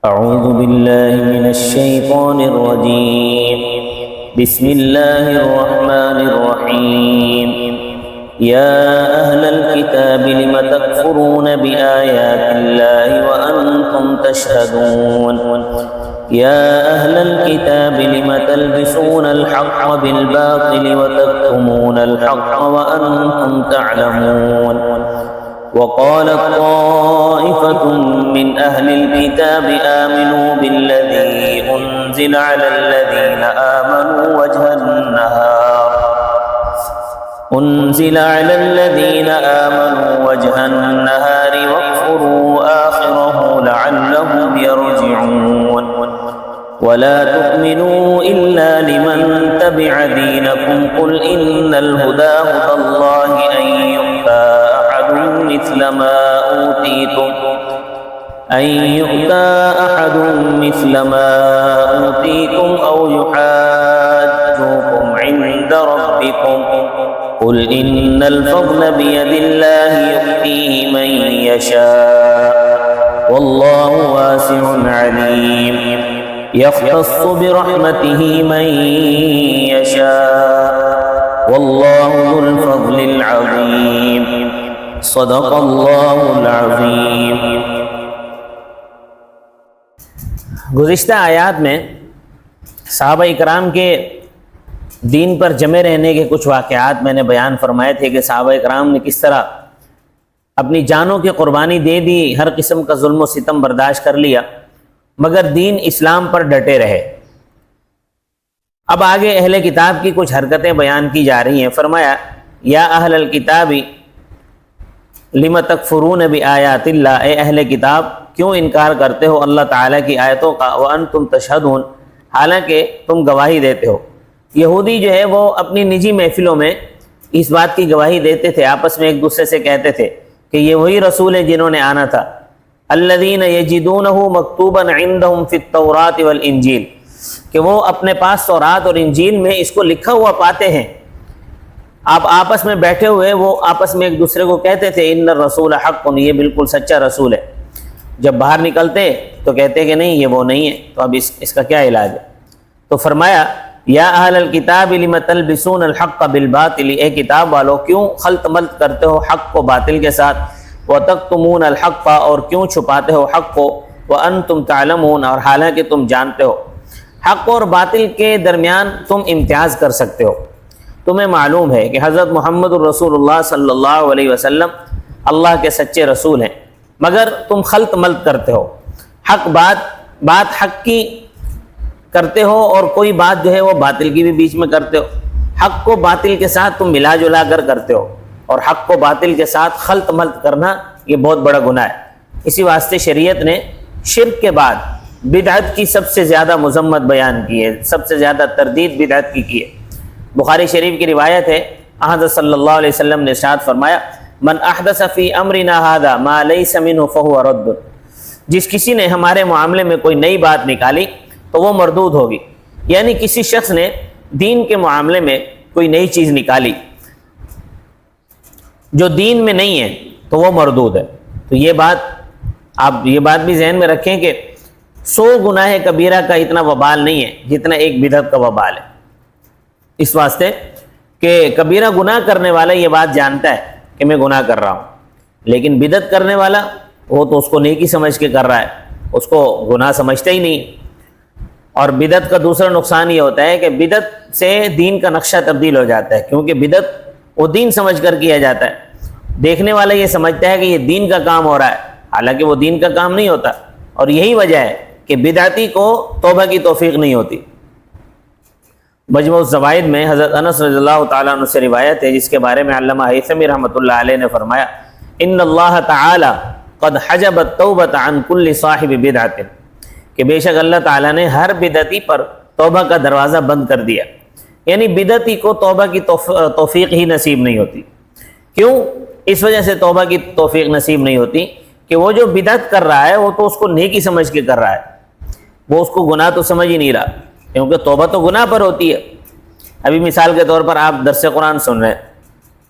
أعوذ بالله من الشيطان الرجيم. بسم الله الرحمن الرحيم. يا أهل الكتاب لم تكفرون بآيات الله وأنتم تشهدون. يا أهل الكتاب لم تلبسون الحق بالباطل وتكتمون الحق وأنتم تعلمون. وقالت طائفة من أهل الكتاب آمنوا بالذي أنزل على الذين آمنوا وجه النهار واكفروا آخره لعلهم يرجعون. ولا تؤمنوا إلا لمن تبع دينكم قل إن الهدى هدى الله أن يؤتى أحد مثل ما أوتيتم أو يحاجوكم عند ربكم قل إن الفضل بيد الله يؤتيه من يشاء والله واسع عليم. يختص برحمته من يشاء والله ذو الفضل العظيم. صدق اللہ العظیم. گزشتہ آیات میں صحابہ اکرام کے دین پر جمے رہنے کے کچھ واقعات میں نے بیان فرمائے تھے کہ صحابہ اکرام نے کس طرح اپنی جانوں کی قربانی دے دی، ہر قسم کا ظلم و ستم برداشت کر لیا، مگر دین اسلام پر ڈٹے رہے. اب آگے اہل کتاب کی کچھ حرکتیں بیان کی جا رہی ہیں. فرمایا یا اہل الکتاب لم تکفرون بآیات اللہ، اے اہل کتاب کیوں انکار کرتے ہو اللہ تعالیٰ کی آیتوں کا، وانتم تشہدون، حالانکہ تم گواہی دیتے ہو. یہودی جو ہے وہ اپنی نجی محفلوں میں اس بات کی گواہی دیتے تھے، آپس میں ایک دوسرے سے کہتے تھے کہ یہ وہی رسول ہیں جنہوں نے آنا تھا. الذین یجدونہ مکتوبا عندہم فی التوراۃ والانجیل، کہ وہ اپنے پاس تورات اور انجیل میں اس کو لکھا ہوا پاتے ہیں. آپ آپس میں بیٹھے ہوئے وہ آپس میں ایک دوسرے کو کہتے تھے ان الرسول حق، یہ بالکل سچا رسول ہے. جب باہر نکلتے تو کہتے کہ نہیں یہ وہ نہیں ہے. تو اب اس کا کیا علاج ہے؟ تو فرمایا یا اہل الکتاب لم تلبسون الحق بالباطل، اے کتاب والو کیوں خلط ملط کرتے ہو حق کو باطل کے ساتھ، وتکتمون الحق، اور کیوں چھپاتے ہو حق کو، وانتم تعلمون، اور حالانکہ تم جانتے ہو. حق اور باطل کے درمیان تم امتیاز کر سکتے ہو. تمہیں معلوم ہے کہ حضرت محمد الرسول اللہ صلی اللہ علیہ وسلم اللہ کے سچے رسول ہیں، مگر تم خلط ملط کرتے ہو. حق بات حق کی کرتے ہو اور کوئی بات جو ہے وہ باطل کی بھی بیچ میں کرتے ہو. حق کو باطل کے ساتھ تم ملا جلا کر کرتے ہو، اور حق کو باطل کے ساتھ خلط ملط کرنا یہ بہت بڑا گناہ ہے. اسی واسطے شریعت نے شرک کے بعد بدعت کی سب سے زیادہ مذمت بیان کی ہے، سب سے زیادہ تردید بدعت کی ہے. بخاری شریف کی روایت ہے، حضرت صلی اللہ علیہ وسلم نے ارشاد فرمایا من احدث فی امرنا ھذا ما لیس منہ فہو رد، جس کسی نے ہمارے معاملے میں کوئی نئی بات نکالی تو وہ مردود ہوگی. یعنی کسی شخص نے دین کے معاملے میں کوئی نئی چیز نکالی جو دین میں نہیں ہے تو وہ مردود ہے. تو یہ بات بھی ذہن میں رکھیں کہ 100 گناہ کبیرہ کا اتنا وبال نہیں ہے جتنا ایک بدعت کا وبال ہے. اس واسطے کہ کبیرہ گناہ کرنے والا یہ بات جانتا ہے کہ میں گناہ کر رہا ہوں، لیکن بدعت کرنے والا وہ تو اس کو نیکی سمجھ کے کر رہا ہے، اس کو گناہ سمجھتا ہی نہیں. اور بدعت کا دوسرا نقصان یہ ہوتا ہے کہ بدعت سے دین کا نقشہ تبدیل ہو جاتا ہے، کیونکہ بدعت وہ دین سمجھ کر کیا جاتا ہے. دیکھنے والا یہ سمجھتا ہے کہ یہ دین کا کام ہو رہا ہے، حالانکہ وہ دین کا کام نہیں ہوتا. اور یہی وجہ ہے کہ بدعتی کو توبہ کی توفیق نہیں ہوتی. مجموع الزوائد میں حضرت انس رضی اللہ تعالیٰ عنہ سے روایت ہے، جس کے بارے میں علامہ ہیثمی رحمۃ اللہ علیہ نے فرمایا ان اللہ تعالی قد حجب التوبۃ عن کل صاحب بدعۃ، کہ بے شک اللہ تعالیٰ نے ہر بدعتی پر توبہ کا دروازہ بند کر دیا. یعنی بدعتی کو توبہ کی توفیق ہی نصیب نہیں ہوتی. کیوں؟ اس وجہ سے توبہ کی توفیق نصیب نہیں ہوتی کہ وہ جو بدعت کر رہا ہے وہ تو اس کو نیکی سمجھ کے کر رہا ہے، وہ اس کو گناہ تو سمجھ ہی نہیں رہا، کیونکہ توبہ تو گناہ پر ہوتی ہے. ابھی مثال کے طور پر آپ درس قرآن سن رہے ہیں،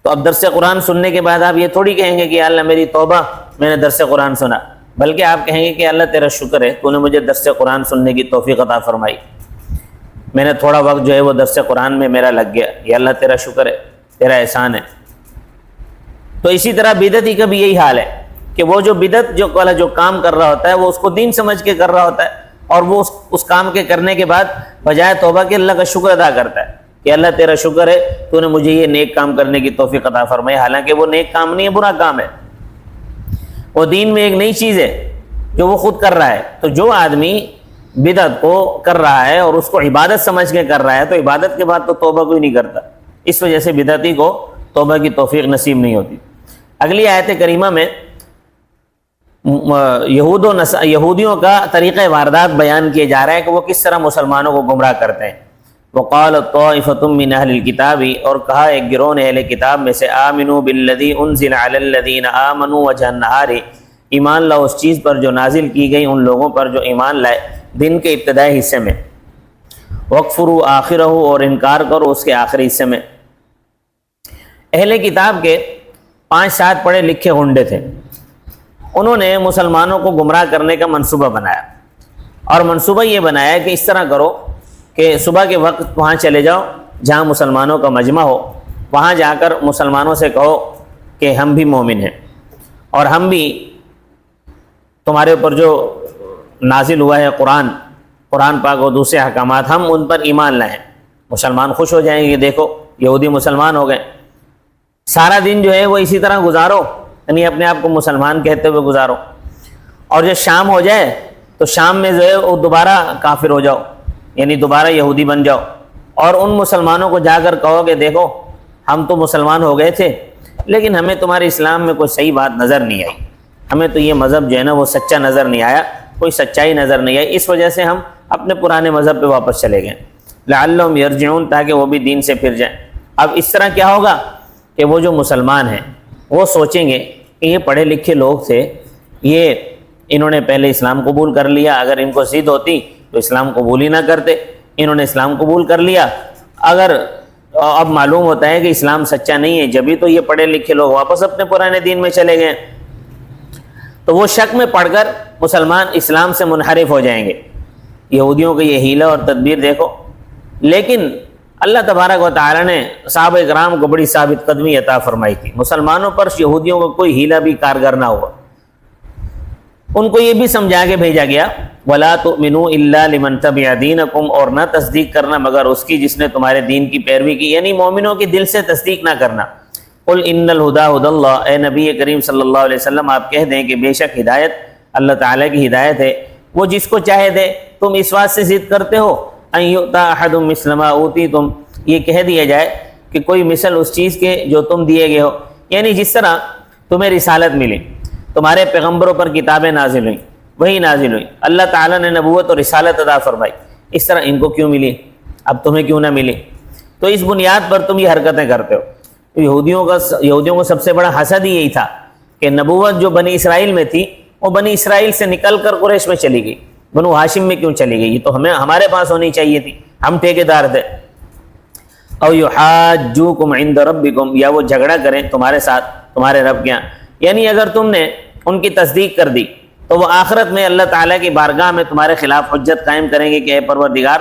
تو اب درس قرآن سننے کے بعد آپ یہ تھوڑی کہیں گے کہ یا اللہ میری توبہ، میں نے درس قرآن سنا، بلکہ آپ کہیں گے کہ اللہ تیرا شکر ہے تو نے مجھے درس قرآن سننے کی توفیق عطا فرمائی، میں نے تھوڑا وقت جو ہے وہ درس قرآن میں میرا لگ گیا، یہ اللہ تیرا شکر ہے، تیرا احسان ہے۔ تو اسی طرح بدعتی کا بھی یہی حال ہے کہ وہ جو بدعت جو کام کر رہا ہوتا ہے وہ اس کو دین سمجھ کے کر رہا ہوتا ہے، اور وہ اس کام کے کرنے کے بعد بجائے توبہ کے اللہ کا شکر ادا کرتا ہے کہ اللہ تیرا شکر ہے تو نے مجھے یہ نیک کام کرنے کی توفیق عطا فرمائی، حالانکہ وہ نیک کام نہیں ہے، برا کام ہے، وہ دین میں ایک نئی چیز ہے جو وہ خود کر رہا ہے۔ تو جو آدمی بدعت کو کر رہا ہے اور اس کو عبادت سمجھ کے کر رہا ہے تو عبادت کے بعد تو توبہ کوئی نہیں کرتا، اس وجہ سے بدعتی کو توبہ کی توفیق نصیب نہیں ہوتی۔ اگلی آیت کریمہ میں یہودیوں کا طریقہ واردات بیان کیا جا رہا ہے کہ وہ کس طرح مسلمانوں کو گمراہ کرتے ہیں۔ وقال طائفۃ من اہل الکتاب، اور کہا ایک گروہ نے اہل کتاب میں سے، آمنوا بالذی انزل علی الذین آمنوا وجہ النہار، ایمان لاؤ اس چیز پر جو نازل کی گئی ان لوگوں پر جو ایمان لائے دن کے ابتدائی حصے میں، وکفروا آخرہ، اور انکار کرو اس کے آخری حصے میں۔ اہل کتاب کے 5-7 پڑھے لکھے غنڈے تھے، انہوں نے مسلمانوں کو گمراہ کرنے کا منصوبہ بنایا، اور منصوبہ یہ بنایا کہ اس طرح کرو کہ صبح کے وقت وہاں چلے جاؤ جہاں مسلمانوں کا مجمع ہو، وہاں جا کر مسلمانوں سے کہو کہ ہم بھی مومن ہیں اور ہم بھی تمہارے اوپر جو نازل ہوا ہے قرآن پاک اور دوسرے احکامات، ہم ان پر ایمان لائیں۔ مسلمان خوش ہو جائیں گے، دیکھو یہودی مسلمان ہو گئے۔ سارا دن جو ہے وہ اسی طرح گزارو، یعنی اپنے آپ کو مسلمان کہتے ہوئے گزارو، اور جب شام ہو جائے تو شام میں جو ہے وہ دوبارہ کافر ہو جاؤ، یعنی دوبارہ یہودی بن جاؤ، اور ان مسلمانوں کو جا کر کہو کہ دیکھو ہم تو مسلمان ہو گئے تھے لیکن ہمیں تمہارے اسلام میں کوئی صحیح بات نظر نہیں آئی، ہمیں تو یہ مذہب جو ہے نا وہ سچا نظر نہیں آیا، کوئی سچائی نظر نہیں آئی، اس وجہ سے ہم اپنے پرانے مذہب پہ واپس چلے گئے، لعلہم یرجعون، تاکہ وہ بھی دین سے پھر جائیں۔ اب اس طرح کیا ہوگا کہ وہ جو مسلمان ہیں وہ سوچیں گے کہ یہ پڑھے لکھے لوگ تھے، یہ انہوں نے پہلے اسلام قبول کر لیا، اگر ان کو ضد ہوتی تو اسلام قبول ہی نہ کرتے، انہوں نے اسلام قبول کر لیا، اگر اب معلوم ہوتا ہے کہ اسلام سچا نہیں ہے، جبھی تو یہ پڑھے لکھے لوگ واپس اپنے پرانے دین میں چلے گئے، تو وہ شک میں پڑھ کر مسلمان اسلام سے منحرف ہو جائیں گے۔ یہودیوں کا یہ حیلہ اور تدبیر دیکھو، لیکن اللہ تبارک و تعالی نے صحابہ کرام کو بڑی ثابت قدمی عطا فرمائی تھی، مسلمانوں پر یہودیوں کا کوئی حیلہ بھی کارگر نہ ہوا، ان کو یہ بھی سمجھا کے بھیجا گیا وَلَا تُؤْمِنُوا إِلَّا لِمَنْ تَبِعَ دِينَكُمْ، اور نہ تصدیق کرنا مگر اس کی جس نے تمہارے دین کی پیروی کی، یعنی مومنوں کی دل سے تصدیق نہ کرنا۔ قُلْ إِنَّ الْهُدَى هُدَى اللَّهِ، اے نبی کریم صلی اللہ علیہ وسلم آپ کہہ دیں کہ بے شک ہدایت اللہ تعالیٰ کی ہدایت ہے، وہ جس کو چاہے دے، تم اس بات سے ضد کرتے ہو أَن يُؤْتَى أَحَدٌ مِثْلَ مَا أُوتِيتُمْ، یہ کہہ دیا جائے کہ کوئی مثل اس چیز کے جو تم دیے گئے ہو، یعنی جس طرح تمہیں رسالت ملی، تمہارے پیغمبروں پر کتابیں نازل ہوئیں، وہی نازل ہوئی، اللہ تعالیٰ نے نبوت اور رسالت عطا فرمائی، اس طرح ان کو کیوں ملی، اب تمہیں کیوں نہ ملی؟ تو اس بنیاد پر تم یہ حرکتیں کرتے ہو۔ یہودیوں کو سب سے بڑا حسد ہی یہی تھا کہ نبوت جو بنی اسرائیل میں تھی وہ بنی اسرائیل سے نکل کر قریش میں چلی گئی، بنو ہاشم میں کیوں چلی گئی؟ یہ تو ہمارے پاس ہونی چاہیے تھی، ہم ٹھیکیدار تھے۔ او یحاجوکم عند ربکم، یا وہ جھگڑا کریں تمہارے ساتھ تمہارے رب کے یہاں، یعنی اگر تم نے ان کی تصدیق کر دی تو وہ آخرت میں اللہ تعالیٰ کی بارگاہ میں تمہارے خلاف حجت قائم کریں گے کہ اے پروردگار،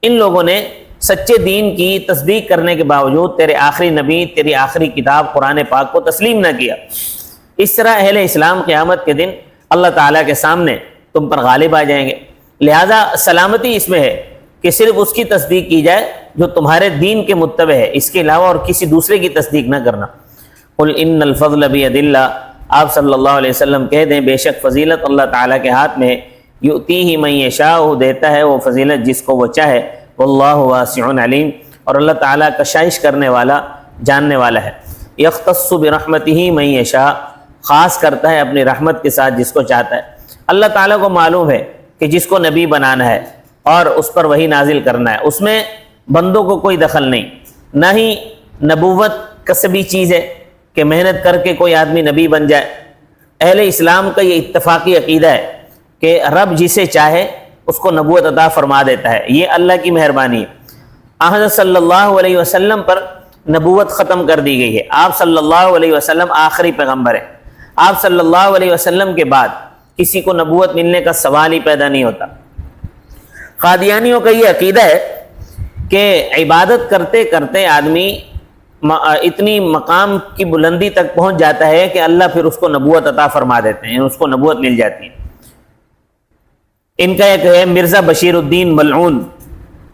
ان لوگوں نے سچے دین کی تصدیق کرنے کے باوجود تیرے آخری نبی، تیری آخری کتاب قرآن پاک کو تسلیم نہ کیا۔ اس طرح اہل اسلام قیامت کے دن اللہ تعالیٰ کے سامنے تم پر غالب آ جائیں گے، لہذا سلامتی اس میں ہے کہ صرف اس کی تصدیق کی جائے جو تمہارے دین کے متبع ہے، اس کے علاوہ اور کسی دوسرے کی تصدیق نہ کرنا۔ قل ان الفضل بید اللہ، آپ صلی اللہ علیہ وسلم کہہ دیں بے شک فضیلت اللہ تعالیٰ کے ہاتھ میں ہے، یؤتیہ من یشاء، دیتا ہے وہ فضیلت جس کو وہ چاہے، واللہ واسع علیم، اور اللہ تعالیٰ کشائش کرنے والا جاننے والا ہے۔ یختص برحمتہ من یشاء، خاص کرتا ہے اپنی رحمت کے ساتھ جس کو چاہتا ہے۔ اللہ تعالیٰ کو معلوم ہے کہ جس کو نبی بنانا ہے اور اس پر وہی نازل کرنا ہے، اس میں بندوں کو کوئی دخل نہیں، نہ ہی نبوت کسبی چیز ہے کہ محنت کر کے کوئی آدمی نبی بن جائے۔ اہل اسلام کا یہ اتفاقی عقیدہ ہے کہ رب جسے چاہے اس کو نبوت عطا فرما دیتا ہے، یہ اللہ کی مہربانی ہے۔ حضرت صلی اللہ علیہ وسلم پر نبوت ختم کر دی گئی ہے، آپ صلی اللہ علیہ وسلم آخری پیغمبر ہیں۔ آپ صلی اللہ علیہ وسلم کے بعد کسی کو نبوت ملنے کا سوال ہی پیدا نہیں ہوتا۔ قادیانیوں کا یہ عقیدہ ہے کہ عبادت کرتے کرتے آدمی اتنی مقام کی بلندی تک پہنچ جاتا ہے کہ اللہ پھر اس کو نبوت عطا فرما دیتے ہیں، اس کو نبوت مل جاتی ہے۔ ان کا ایک ہے مرزا بشیر الدین ملعون،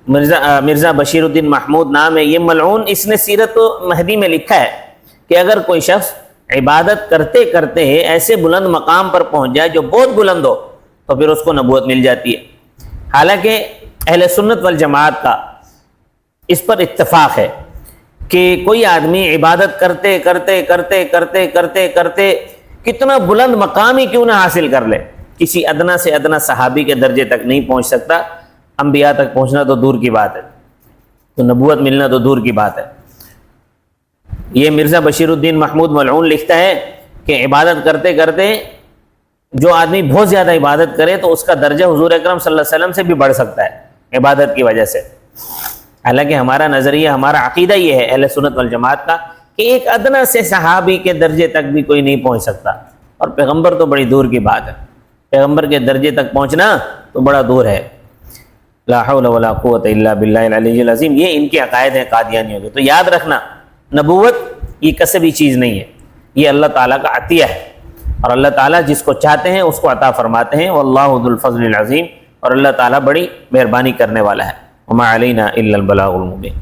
مرزا بشیر الدین محمود نام ہے یہ ملعون، اس نے سیرت مہدی میں لکھا ہے کہ اگر کوئی شخص عبادت کرتے کرتے ایسے بلند مقام پر پہنچ جائے جو بہت بلند ہو تو پھر اس کو نبوت مل جاتی ہے۔ حالانکہ اہل سنت والجماعت کا اس پر اتفاق ہے کہ کوئی آدمی عبادت کرتے کرتے کرتے کرتے کرتے کرتے کتنا بلند مقام ہی کیوں نہ حاصل کر لے، کسی ادنا سے ادنا صحابی کے درجے تک نہیں پہنچ سکتا، انبیاء تک پہنچنا تو دور کی بات ہے، تو نبوت ملنا تو دور کی بات ہے۔ یہ مرزا بشیر الدین محمود ملعون لکھتا ہے کہ عبادت کرتے کرتے جو آدمی بہت زیادہ عبادت کرے تو اس کا درجہ حضور اکرم صلی اللہ علیہ وسلم سے بھی بڑھ سکتا ہے عبادت کی وجہ سے۔ حالانکہ ہمارا نظریہ، ہمارا عقیدہ یہ ہے اہل سنت والجماعت کا کہ ایک ادنا سے صحابی کے درجے تک بھی کوئی نہیں پہنچ سکتا، اور پیغمبر تو بڑی دور کی بات ہے، پیغمبر کے درجے تک پہنچنا تو بڑا دور ہے۔ لا حول ولا قوت الا باللہ العلی العظیم، یہ ان کے عقائد ہیں قادیانیوں کے۔ تو یاد رکھنا، نبوت یہ کسبی چیز نہیں ہے، یہ اللہ تعالیٰ کا عطیہ ہے، اور اللہ تعالیٰ جس کو چاہتے ہیں اس کو عطا فرماتے ہیں۔ واللہ ذو الفضل العظیم، اور اللہ تعالیٰ بڑی مہربانی کرنے والا ہے۔ وما علینا الا البلاغ المبین۔